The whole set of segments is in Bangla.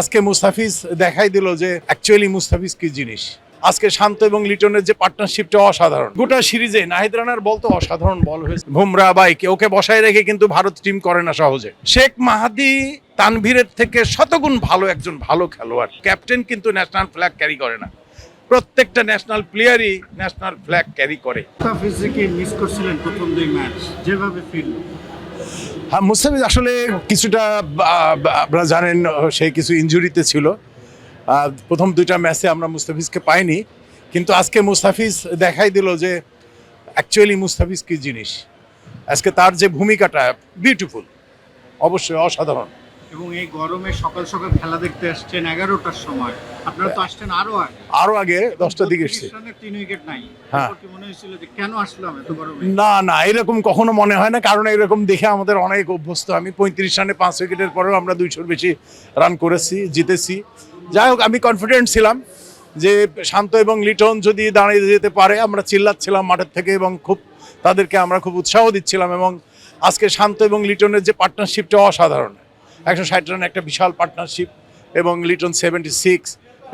আজকে মুস্তাফিজ দেখাই দিল যে অ্যাকচুয়ালি মুস্তাফিজ কি জিনিস। আজকে শান্ত এবং লিটনের যে পার্টনারশিপটা অসাধারণ। গোটা সিরিজে নাহিদ রানার বল তো অসাধারণ বল হয়েছে। বুমরা বাইকে ওকে বসায় রেখে কিন্তু ভারত টিম করে না সহজে। শেখ মাহাদি তানভীরের থেকে শতগুণ ভালো একজন ভালো খেলোয়াড়। ক্যাপ্টেন কিন্তু ন্যাশনাল ফ্ল্যাগ ক্যারি করে না, প্রত্যেকটা ন্যাশনাল প্লেয়ারই ন্যাশনাল ফ্ল্যাগ ক্যারি করে। মুস্তাফিজকে মিস করছিলেন প্রথম দুই ম্যাচ, যেভাবে ফিরল। হ্যাঁ, মুস্তাফিজ আসলে কিছুটা আপনারা জানেন সে কিছু ইনজুরিতে ছিল। প্রথম দুইটা ম্যাচে আমরা মুস্তাফিজকে পাইনি, কিন্তু আজকে মুস্তাফিজ দেখাই দিল যে অ্যাকচুয়ালি মুস্তাফিজ কি জিনিস। আজকে তার যে ভূমিকাটা বিউটিফুল, অবশ্যই অসাধারণ। এবং এই গরমে সকাল সকাল খেলা দেখতে আসছেন 11টার সময়, আপনারা তো আসছেন আরো আগে 10টার দিকে এসছে। 3 উইকেট নাই। হ্যাঁ, কি মনে হয়েছিল যে কেন আসলাম এত গরমে? না এরকম কখনো মনে হয় না, কারণ এরকম দেখে আমাদের অনেক অভ্যস্ত। আমি 35 রানে 5 উইকেটের পরেও আমরা 200-র বেশি রান করেছি, জিতেছি। যাই হোক, আমি কনফিডেন্ট ছিলাম যে শান্ত এবং লিটন যদি দাঁড়িয়ে যেতে পারে। আমরা চিল্লাচ্ছিলাম মাঠের থেকে এবং তাদেরকে আমরা খুব উৎসাহ দিচ্ছিলাম। এবং আজকে শান্ত এবং লিটনের যে পার্টনারশিপটা অসাধারণ। 160 রান একটা বিশাল পার্টনারশিপ, এবং লিটন 76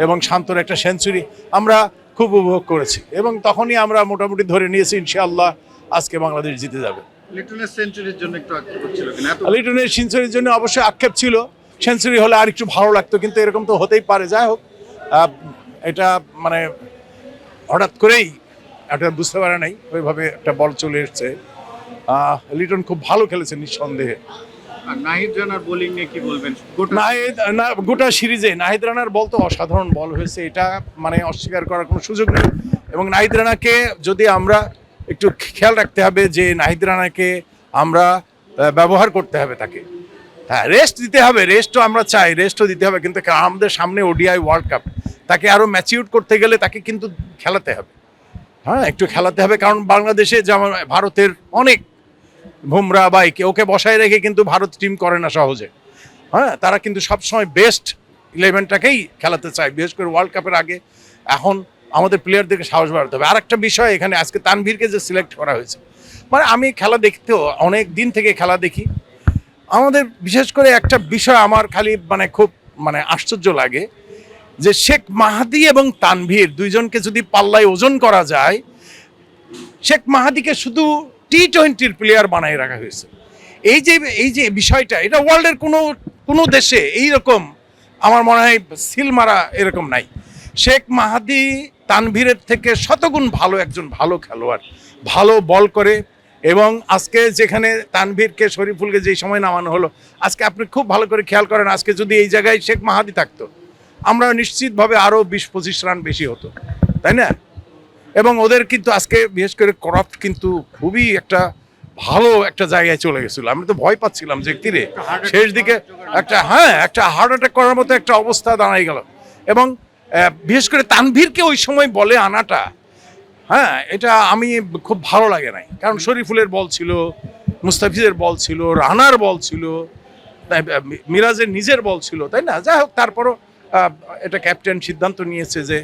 এবং শান্তর একটা সেঞ্চুরি আমরা খুব উপভোগ করেছি। এবং তখনই আমরা মোটামুটি ধরে নিয়েছি ইনশাআল্লাহ আজকে বাংলাদেশ জিতে যাবে। লিটনের সেঞ্চুরির জন্য একটু আক্ষেপ ছিল কিনা? লিটনের সেঞ্চুরির জন্য অবশ্যই আক্ষেপ ছিল। সেঞ্চুরি হলে আর একটু ভালো লাগতো, কিন্তু এরকম তো হতেই পারে। যাই হোক, এটা মানে হঠাৎ করেই এটা বুঝতে পারে নাই, ওইভাবে একটা বল চলে এসছে। লিটন খুব ভালো খেলেছে নিঃসন্দেহে। নাহিদ রানার বোলিং নিয়ে কি বলবেন? গোটা সিরিজে নাহিদ রানার বল তো অসাধারণ বল হয়েছে, এটা মানে অস্বীকার করার কোনো সুযোগ নেই। এবং নাহিদ রানাকে যদি আমরা একটু খেয়াল রাখতে হবে যে নাহিদ রানাকে আমরা ব্যবহার করতে হবে, তাকে হ্যাঁ রেস্ট দিতে হবে। রেস্টও আমরা চাই, রেস্টও দিতে হবে, কিন্তু আমাদের সামনে ওডিআই ওয়ার্ল্ড কাপ, তাকে আরও ম্যাচিউর করতে গেলে তাকে কিন্তু খেলাতে হবে। হ্যাঁ, একটু খেলাতে হবে, কারণ বাংলাদেশে যেমন ভারতের অনেক বুমরা বাইকে ওকে বসায় রেখে কিন্তু ভারত টিম করে না সহজে। হ্যাঁ, তারা কিন্তু সবসময় বেস্ট 11টাকেই খেলাতে চায়, বিশেষ করে ওয়ার্ল্ড কাপের আগে। এখন আমাদের প্লেয়ারদেরকে সাহস বাড়াতে হবে। আর একটা বিষয়, এখানে আজকে তানভীরকে যে সিলেক্ট করা হয়েছে, মানে আমি খেলা দেখতেও অনেক দিন থেকে খেলা দেখি। আমাদের বিশেষ করে একটা বিষয় আমার খালি খুব আশ্চর্য লাগে যে শেখ মাহাদি এবং তানভীর দুইজনকে যদি পাল্লায় ওজন করা যায়, শেখ মাহাদিকে শুধু টি-20-র প্লেয়ার বানায় রাখা হয়েছে। এই যে বিষয়টা, এটা ওয়ার্ল্ডের কোনো দেশে এইরকম আমার মনে হয় সিল মারা এরকম নাই। শেখ মাহাদি তানভীরের থেকে শতগুণ ভালো একজন ভালো খেলোয়াড়, ভালো বল করে। এবং আজকে যেখানে তানভীরকে শরীফুলকে যেই সময় নামানো হলো, আজকে আপনি খুব ভালো করে খেয়াল করেন, আজকে যদি এই জায়গায় শেখ মাহাদি থাকতো, আমরা নিশ্চিতভাবে আরও 20-25 রান বেশি হতো, তাই না? এবং ওদের কিন্তু আজকে বিশেষ করে ক্রফট কিন্তু খুবই একটা ভালো একটা জায়গায় চলে গেছিল। আমি তো ভয় পাচ্ছিলাম যে তীরে শেষ দিকে একটা হার্ট অ্যাটাক করার মতো একটা অবস্থা দাঁড়াই গেল। এবং বিশেষ করে তানভীরকে ওই সময় বলে আনাটা, এটা আমি খুব ভালো লাগে নাই, কারণ শরীফুলের বল ছিল, মুস্তাফিজের বল ছিল, রানার বল ছিল, মিরাজের নিজের বল ছিল, তাই না? যাই হোক, তারপরও এটা ক্যাপ্টেন সিদ্ধান্ত নিয়েছে যে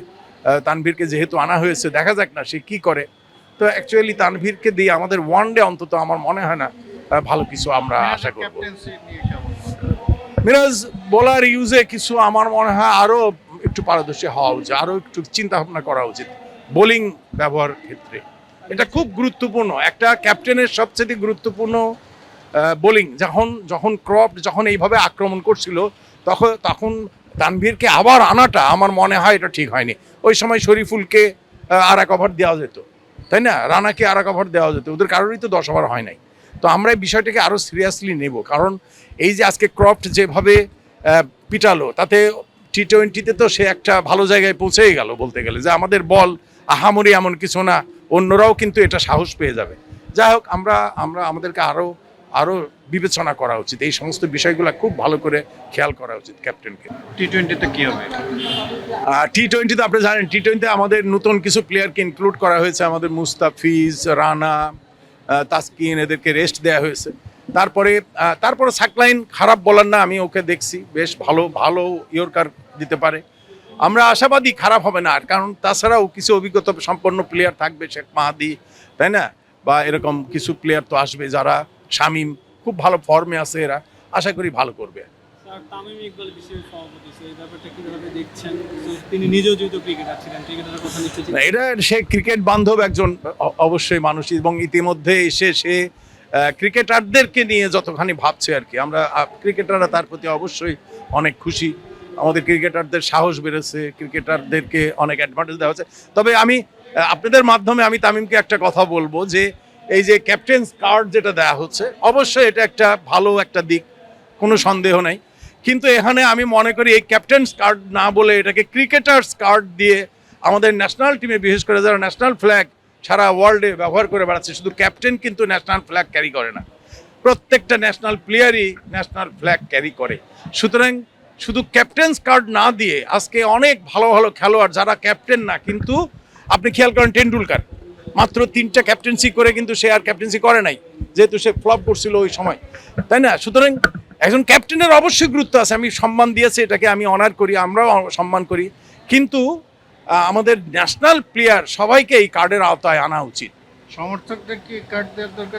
তানভীরকে যেহেতু আনা হয়েছে, দেখা যাক না সে কি করে। তো অ্যাকচুয়ালি তানভীরকে দিয়ে আমাদের ওয়ানডে অন্তত আমার মনে হয় না ভালো কিছু আমরা আশা করব। মিরাজ বোলার ইউজে কিছু আমার মনে হয় আরও একটু পারদর্শী হওয়া উচিত, আরও একটু চিন্তা ভাবনা করা উচিত বোলিং ব্যবহার ক্ষেত্রে। এটা খুব গুরুত্বপূর্ণ, একটা ক্যাপ্টেনের সবচেয়ে গুরুত্বপূর্ণ বোলিং। যখন ক্রফট যখন এইভাবে আক্রমণ করছিল, তখন তানভীরকে আবার আনাটা আমার মনে হয় এটা ঠিক হয়নি। ওই সময় শরীফুলকে আর এক ওভার দেওয়া যেত, তাই না? রানাকে আর এক ওভার দেওয়া যেত, ওদের কারোরই তো 10 ওভার হয় নাই। তো আমরা এই বিষয়টাকে আরও সিরিয়াসলি নেব, কারণ এই যে আজকে ক্রফট যেভাবে পিটালো, তাতে টি-20-তে তো সে একটা ভালো জায়গায় পৌঁছেই গেল বলতে গেলে, যে আমাদের বল আহামরি এমন কিছু না, অন্যরাও কিন্তু এটা সাহস পেয়ে যাবে। যাই হোক, আমাদেরকে আরও বিবেচনা করা উচিত, এই সমস্ত বিষয়গুলো খুব ভালো করে খেয়াল করা উচিত ক্যাপ্টেনকে। টি-20তে কি হবে? টি-20তে আপনি জানেন, টি-20তে আমাদের নতুন কিছু প্লেয়ারকে ইনক্লুড করা হয়েছে। আমাদের মুস্তাফিজ, রানা, তাসকিন, এদেরকে রেস্ট দেওয়া হয়েছে। তারপরে সাকলাইন খারাপ বলার না, আমি ওকে দেখছি বেশ ভালো ইয়র্কার দিতে পারে। আমরা আশাবাদী খারাপ হবে না, আর কারণ তাছাড়াও কিছু অভিজ্ঞতা সম্পন্ন প্লেয়ার থাকবে, শেখ মাহাদি, তাই না? বা এরকম কিছু প্লেয়ার তো আসবে যারা শামীম, খুব ভালো ফর্মে আছে, এরা আশা করি ভালো করবে। আর তামিম ইকবাল বিসিবির সভাপতি, এই ব্যাপারটা কিভাবে দেখছেন? তিনি নিজেও যেহেতু ক্রিকেটার ছিলেন, ক্রিকেটারের কথা নিশ্চয়ই না, এটা সে ক্রিকেট বান্ধব একজন অবশ্যই মানুষ, এবং ইতিমধ্যে এসে সে ক্রিকেটারদেরকে নিয়ে যতখানি ভাবছে আর কি, আমরা ক্রিকেটাররা তার প্রতি অবশ্যই অনেক খুশি। আমাদের ক্রিকেটারদের সাহস বেড়েছে, ক্রিকেটারদেরকে অনেক অ্যাডভান্টেজ দেওয়া হচ্ছে। তবে আমি আপনাদের মাধ্যমে আমি তামিমকে একটা কথা বলবো যে এই যে ক্যাপ্টেন্স কার্ড যেটা দেওয়া হচ্ছে, অবশ্যই এটা একটা ভালো একটা দিক, কোনো সন্দেহ নাই। কিন্তু এখানে আমি মনে করি এই ক্যাপ্টেন্স কার্ড না বলে এটাকে ক্রিকেটার্স কার্ড দিয়ে আমাদের ন্যাশনাল টিমে, বিশেষ করে যারা ন্যাশনাল ফ্ল্যাগ সারা ওয়ার্ল্ডে ব্যবহার করে বেড়াচ্ছে, শুধু ক্যাপ্টেন কিন্তু ন্যাশনাল ফ্ল্যাগ ক্যারি করে না, প্রত্যেকটা ন্যাশনাল প্লেয়ারই ন্যাশনাল ফ্ল্যাগ ক্যারি করে। সুতরাং শুধু ক্যাপ্টেন্স কার্ড না দিয়ে আজকে অনেক ভালো ভালো খেলোয়াড় যারা ক্যাপ্টেন না, কিন্তু আপনি খেয়াল করেন টেন্ডুলকার মাত্র 3টা ক্যাপ্টেন্সি করে কিন্তু সে আর ক্যাপ্টেন্সি করে নাই, যেহেতু সে ফ্লপ করছিল ওই সময়, তাই না? সুতরাং একজন ক্যাপ্টেনের অবশ্যই গুরুত্ব আছে, আমি সম্মান দিয়েছি, এটাকে আমি অনার করি, আমরাও সম্মান করি, কিন্তু আমাদের ন্যাশনাল প্লেয়ার সবাইকে এই কার্ডের আওতায় আনা উচিত। সমর্থকদের কি কার্ড দেওয়ার দরকার